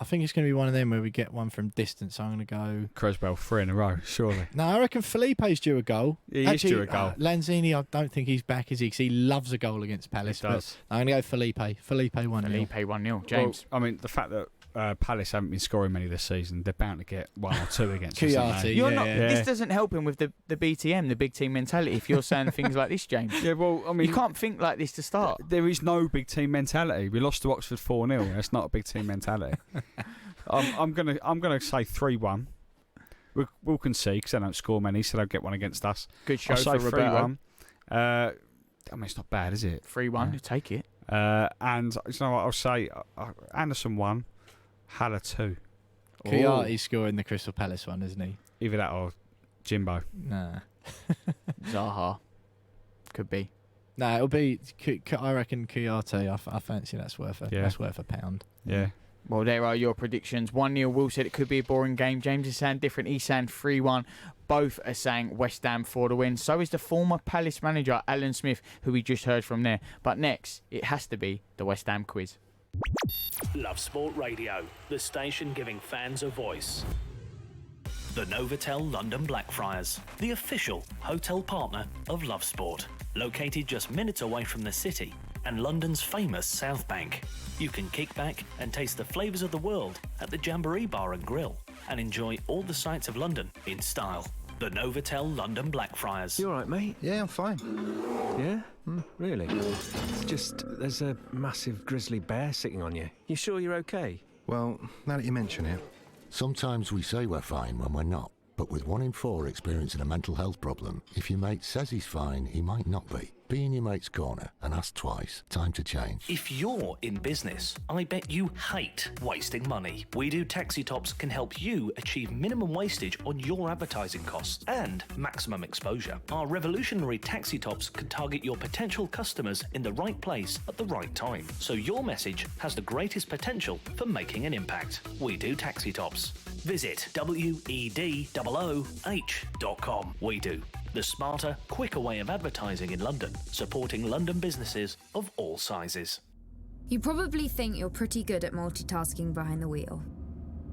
I think it's going to be one of them where we get one from distance. I'm going to go Creswell 3 in a row, surely. No, I reckon Felipe's due a goal. Yeah, he is due a goal. Lanzini, I don't think he's back, is he? 'Cause he loves a goal against Palace. He does. I'm going to go Felipe. Felipe 1-0. Felipe 1-0. James. Well, I mean, the fact that Palace haven't been scoring many this season, they're bound to get 1 or 2 against us. aren't they? You're not. This doesn't help him with the BTM, the big team mentality. If you're saying things like this, James. Yeah, well, I mean, you can't think like this to start. There is no big team mentality. We lost to Oxford 4-0. That's not a big team mentality. I'm gonna say 3-1. We'll concede because they don't score many, so they'll get one against us. Good show I'll say for Roberto. 3-1. I mean, it's not bad, is it? 3-1. You take it. And you know what? I'll say Anderson 1, Haller 2. Kouyate's scoring the Crystal Palace one, isn't he? Either that or Jimbo. Nah. Zaha. Could be. No, it'll be. I reckon Kouyaté. I fancy that's worth a pound. Yeah. Well, there are your predictions. 1-0. Will said it could be a boring game. James is saying different. He's saying 3-1. Both are saying West Ham for the win. So is the former Palace manager, Alan Smith, who we just heard from there. But next, it has to be the West Ham quiz. Love Sport Radio, the station giving fans a voice. The Novotel London Blackfriars, the official hotel partner of Love Sport. Located just minutes away from the city and London's famous South Bank. You can kick back and taste the flavours of the world at the Jamboree Bar and Grill and enjoy all the sights of London in style. The Novotel London Blackfriars. You all right, mate? Yeah, I'm fine. Yeah? Really? It's just, there's a massive grizzly bear sitting on you. You sure you're okay? Well, now that you mention it. Sometimes we say we're fine when we're not. But with 1 in 4 experiencing a mental health problem, if your mate says he's fine, he might not be. Be in your mate's corner and ask twice. Time to change. If you're in business, I bet you hate wasting money. We Do Taxi Tops can help you achieve minimum wastage on your advertising costs and maximum exposure. Our revolutionary taxi tops can target your potential customers in the right place at the right time, so your message has the greatest potential for making an impact. We Do Taxi Tops. Visit wedooh.com. We Do. The smarter, quicker way of advertising in London, supporting London businesses of all sizes. You probably think you're pretty good at multitasking behind the wheel.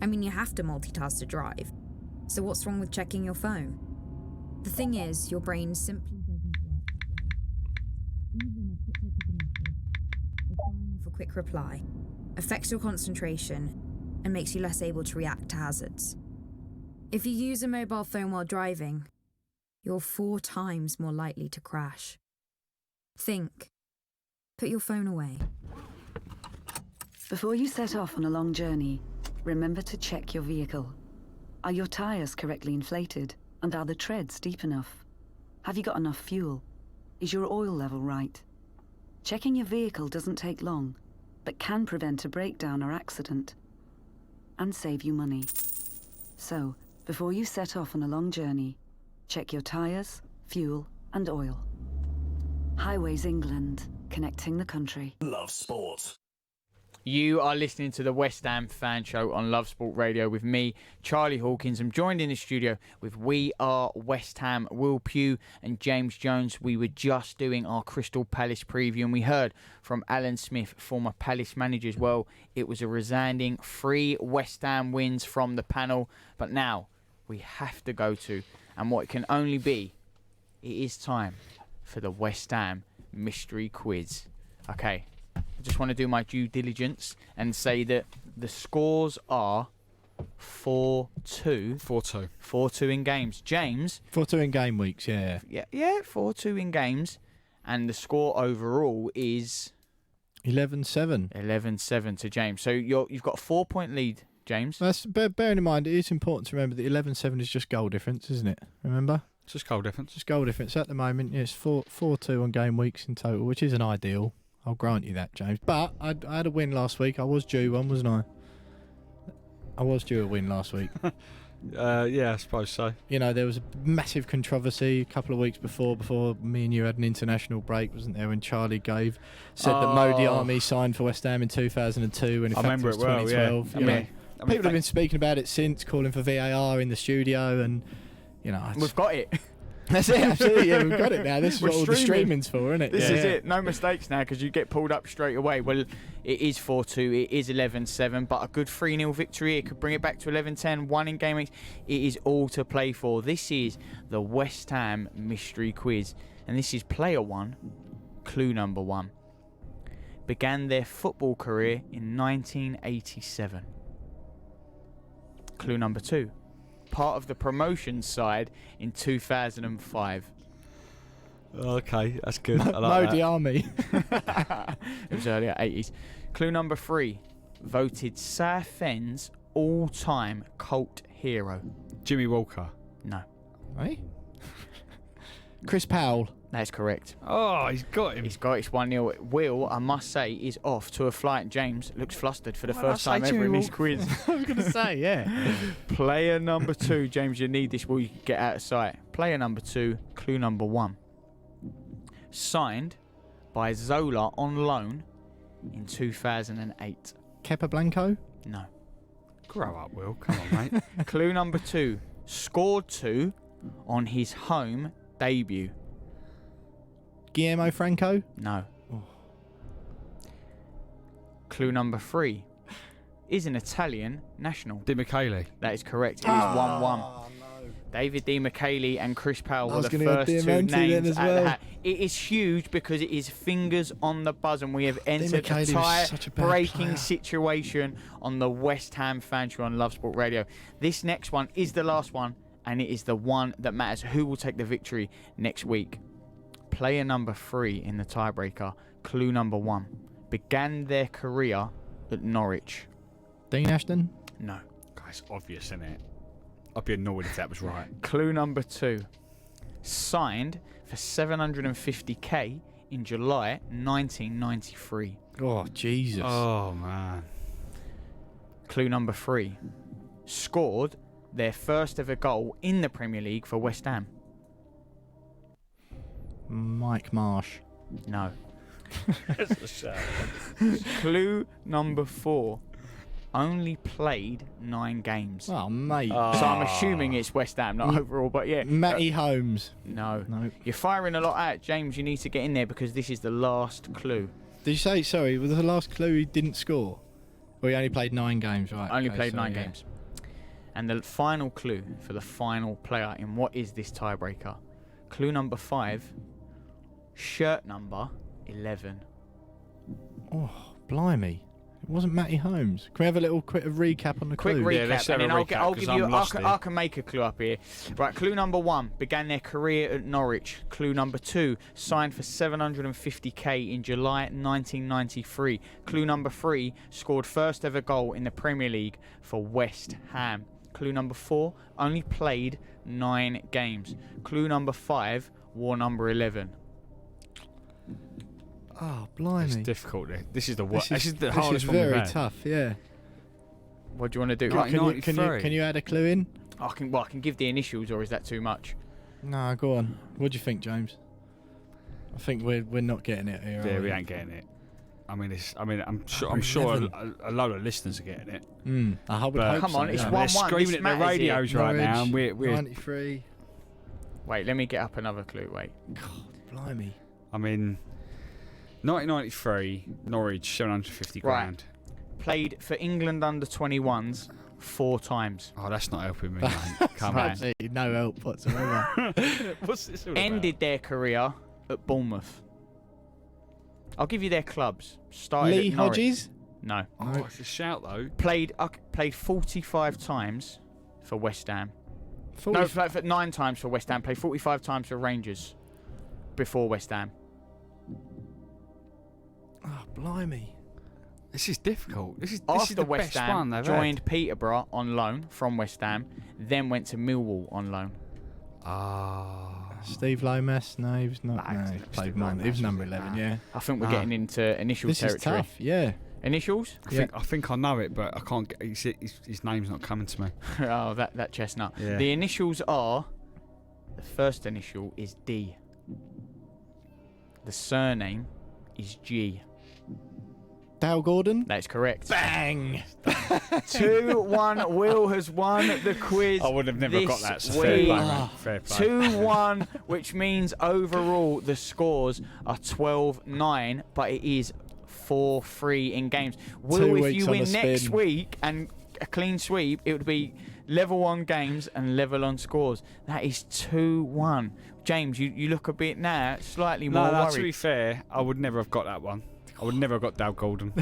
I mean, you have to multitask to drive. So what's wrong with checking your phone? The thing is, your brain simply doesn't work. Even a quick look at a message, or time for a quick reply, affects your concentration and makes you less able to react to hazards. If you use a mobile phone while driving, you're 4 times more likely to crash. Think. Put your phone away. Before you set off on a long journey, remember to check your vehicle. Are your tyres correctly inflated? And are the treads deep enough? Have you got enough fuel? Is your oil level right? Checking your vehicle doesn't take long, but can prevent a breakdown or accident. And save you money. So, before you set off on a long journey, check your tyres, fuel, and oil. Highways England, connecting the country. Love Sport. You are listening to the West Ham Fan Show on Love Sport Radio with me, Charlie Hawkins. I'm joined in the studio with We Are West Ham, Will Pugh and James Jones. We were just doing our Crystal Palace preview and we heard from Alan Smith, former Palace manager as well. It was a resounding 3 West Ham wins from the panel. But now we have to go to, and what it can only be, it is time for the West Ham mystery quiz. Okay. I just want to do my due diligence and say that the scores are 4-2. 4-2. 4-2 in games. James? 4-2 in game weeks, yeah. Yeah, 4-2 in games. And the score overall is 11-7. 11-7 to James. So you've got a 4-point lead, James. Bearing in mind, it is important to remember that 11-7 is just goal difference, isn't it? Remember? It's just goal difference. Just goal difference. At the moment, yes, 4-2 on game weeks in total, which isn't ideal. I'll grant you that, James. But I had a win last week. I was due one, wasn't I? I was due a win last week. Yeah, I suppose so. You know, there was a massive controversy a couple of weeks before me and you had an international break, wasn't there, when Charlie said that Modi Army signed for West Ham in 2002 and in fact it was 2012. Yeah. People have been speaking about it since, calling for VAR in the studio and, you know... We've got it. That's it, absolutely. Yeah, we've got it now. This is We're what all the streaming. streaming's for, isn't it? This Yeah. is it. No mistakes now because you get pulled up straight away. Well, it is 4-2. It is 11-7, but a good 3-0 victory. It could bring it back to 11-10. One in game weeks. It is all to play for. This is the West Ham Mystery Quiz. And this is player 1, clue number 1. Began their football career in 1987. Clue number 2. Part of the promotion side in 2005. Okay, that's good. I like Modi that. Army. It was earlier 80s. Clue number 3. Voted Southend's all-time cult hero. Jimmy Walker. No. Hey? Chris Powell. That's correct. Oh, he's got him. He's got it. It's 1-0. Will, I must say, is off to a flight. James looks flustered for the Why first did I time say ever in Jimmy this quiz. I was going to say, yeah. Player number 2. James, you need this. Will you get out of sight? Player number 2. Clue number 1. Signed by Zola on loan in 2008. Kepa Blanco? No. Grow up, Will. Come on, mate. Clue number 2. Scored 2 on his home debut. Guillermo Franco? No. Clue number 3. Is an Italian national. Di Michele. That is correct. It is 1-1. David Di Michele and Chris Powell I were was the gonna go first two Diamante then names as at the well. hat. It is huge because it is fingers on the buzzer, and we have entered Michele a was such a bad tie-breaking player. situation on the West Ham fan show on Love Sport Radio. This next one is the last one, and it is the one that matters. Who will take the victory next week? Player number 3 in the tiebreaker. Clue number 1. Began their career at Norwich. Dean Ashton? No. It's obvious, isn't it? I'd be annoyed if that was right. Clue number 2. Signed for 750k in July 1993. Oh, Jesus. Oh, man. Clue number 3. Scored their first ever goal in the Premier League for West Ham. Mike Marsh. No. Clue number 4. Only played 9 games. Oh, mate. So I'm assuming it's West Ham, not overall, but yeah. Matty Holmes. No. No. You're firing a lot out. James, you need to get in there because this is the last clue. Did you say, sorry, was the last clue he didn't score? Or he only played 9 games, right? Only Okay, played so, 9 yeah. games. And the final clue for the final player in what is this tiebreaker? Clue number 5. Shirt number 11. Oh, blimey. It wasn't Matty Holmes. Can we have a little quick recap on the Quick clue? recap, and then I'll give you. I'm I can make a clue up here. Right, clue number 1. Began their career at Norwich. Clue number 2. Signed for 750k in July 1993. Clue number 3. Scored first ever goal in the Premier League for West Ham. Clue number 4. Only played 9 games. Clue number 5. Wore number 11. Oh, blimey. It's difficult. This is the worst. This is the this hardest is one we've very had. tough, yeah. What do you want to do? Right, Can you add a clue in? I can give the initials, or is that too much? No, go on. What do you think, James? I think we're not getting it here. Yeah, are we ain't getting it. I'm sure a load of listeners are getting it. I hope But hope come on, so, it's yeah. 1-1. They're screaming This at their matters here. radios right now, and we're 93. Wait, let me get up another clue. Wait. Blimey. 1993, Norwich, 750 grand. Played for England under 21s 4 times. Oh, that's not helping me, mate. Come on. Absolutely no help whatsoever. What's this all Ended their career at Bournemouth. I'll give you their clubs. Started Lee at Norwich. Hodges? No. Oh, it's a shout, though. Played 45 times for West Ham. 40 No, played for 9 times for West Ham. Played 45 times for Rangers before West Ham. Oh, blimey. This is difficult. This is After the West best Ham, one they've joined had. Peterborough on loan from West Ham, then went to Millwall on loan. Steve Lomas? No, he was not. No, he played more. He was number 11, yeah. I think we're getting into initial This is territory. tough, yeah. Initials? I think I know it, but I can't get his name's not coming to me. Oh, that chestnut. Yeah. The initials are... The first initial is D. The surname is G. Dale Gordon? That's correct. Bang! 2-1. Will has won the quiz. I would have never got that. So week. fair play, man. Fair play. 2-1, which means overall the scores are 12-9, but it is 4-3 in games. Will, if you win next week and a clean sweep, it would be level on games and level on scores. That is 2-1. James, you look a bit now slightly more worried. To be fair, I would never have got that one. I would never have got Dale Gordon.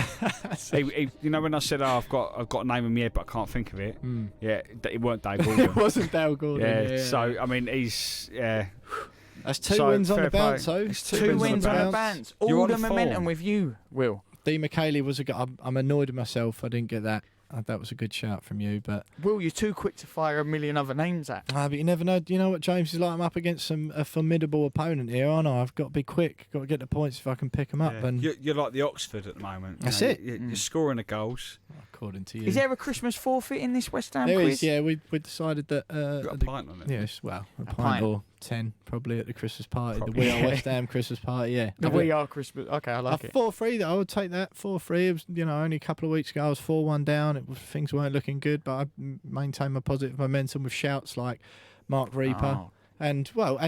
You know when I said, I've got a name in my head, but I can't think of it. Yeah, it weren't Dale Gordon. It wasn't Dale Gordon. Yeah. So I mean, he's That's 2 wins on the bounce, though. It's 2 wins on the bounce. All the momentum with you, Will. Dee McKaylee was I'm annoyed with myself. I didn't get that. That was a good shout from you, but Will, you're too quick to fire a million other names at. But you never know. You know what James is like? I'm up against a formidable opponent here, aren't I? I've got to be quick. Got to get the points if I can pick them up. Yeah. And You're like the Oxford at the moment. That's it. You're scoring the goals. According to you. Is there a Christmas forfeit in this West Ham There quiz? is, yeah. We decided that... got a pint on it. Yes, well, a pint. pint or 10 probably at the Christmas party. The We Are West Ham Christmas party, yeah. The We Are Christmas... Okay, I like it. 4-3, though. I would take that. 4-3. It was, only a couple of weeks ago I was 4-1 down. Things weren't looking good, but I maintained my positive momentum with shouts like Mark Reaper. Oh. And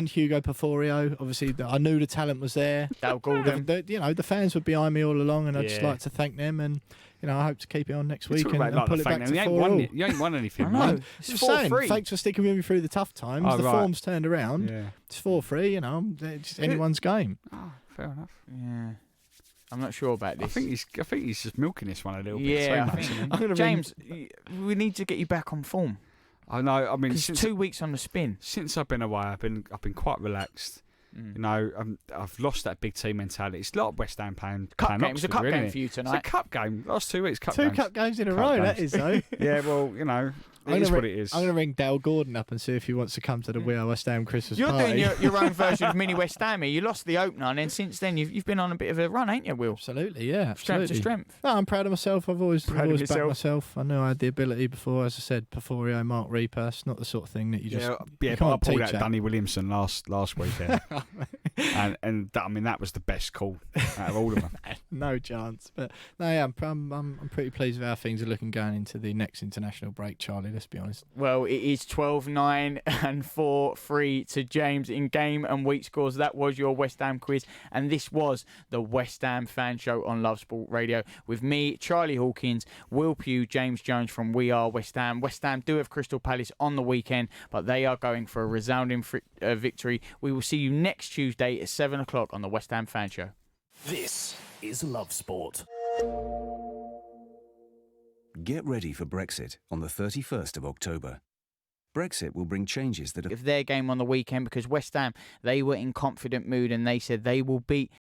Hugo Porforio. Obviously, I knew the talent was there. Dale Gordon. The fans were behind me all along, and I'd just like to thank them. And I hope to keep it on next week and pull it back to 4-all. You ain't won anything. I know. Man. It's Just saying, 4-3. thanks for sticking with me through the tough times. Oh, the right. form's turned around. Yeah. It's 4-3. It's anyone's game. Oh, fair enough. Yeah. I'm not sure about this. I think he's just milking this one a little bit. Yeah, So much, isn't he? I'm gonna James, we need to get you back on form. I know. I mean, It's 2 weeks on the spin. Since I've been away, I've been quite relaxed. I've lost that big team mentality. It's a lot of West Ham playing. Cup game. It's a Oxford, cup really, game isn't it? for you tonight. It's a cup game. Last 2 weeks, cup Two games. cup games in a Cup row, games. that is, though. Yeah, well, it is what it is. I'm going to ring Dale Gordon up and see if he wants to come to the We Are West Ham Christmas You're party. doing your own version of mini West Ham here. You lost the opener, and then since then you've been on a bit of a run, ain't you, Will? Absolutely, yeah. Strength to strength. No, I'm proud of myself. I've always Proud of backed yourself. myself. I knew I had the ability before. As I said, Porforio, Mark Reaper. It's not the sort of thing that you just you but I can't pulled teach out that. Danny Williamson last weekend, and that was the best call out of all of them. No chance. But no, yeah, I'm pretty pleased with how things are looking going into the next international break, Charlie. Let's be honest. Well, it is 12-9 and 4-3 to James in game and week scores. That was your West Ham quiz, and this was the West Ham Fan Show on Love Sport Radio with me, Charlie Hawkins, Will Pugh, James Jones from We Are West Ham. West Ham do have Crystal Palace on the weekend, but they are going for a resounding victory. We will see you next Tuesday at 7 o'clock on the West Ham Fan Show. This is Love Sport. Get ready for Brexit on the 31st of October. Brexit will bring changes that... Of their game on the weekend, because West Ham, they were in confident mood and they said they will beat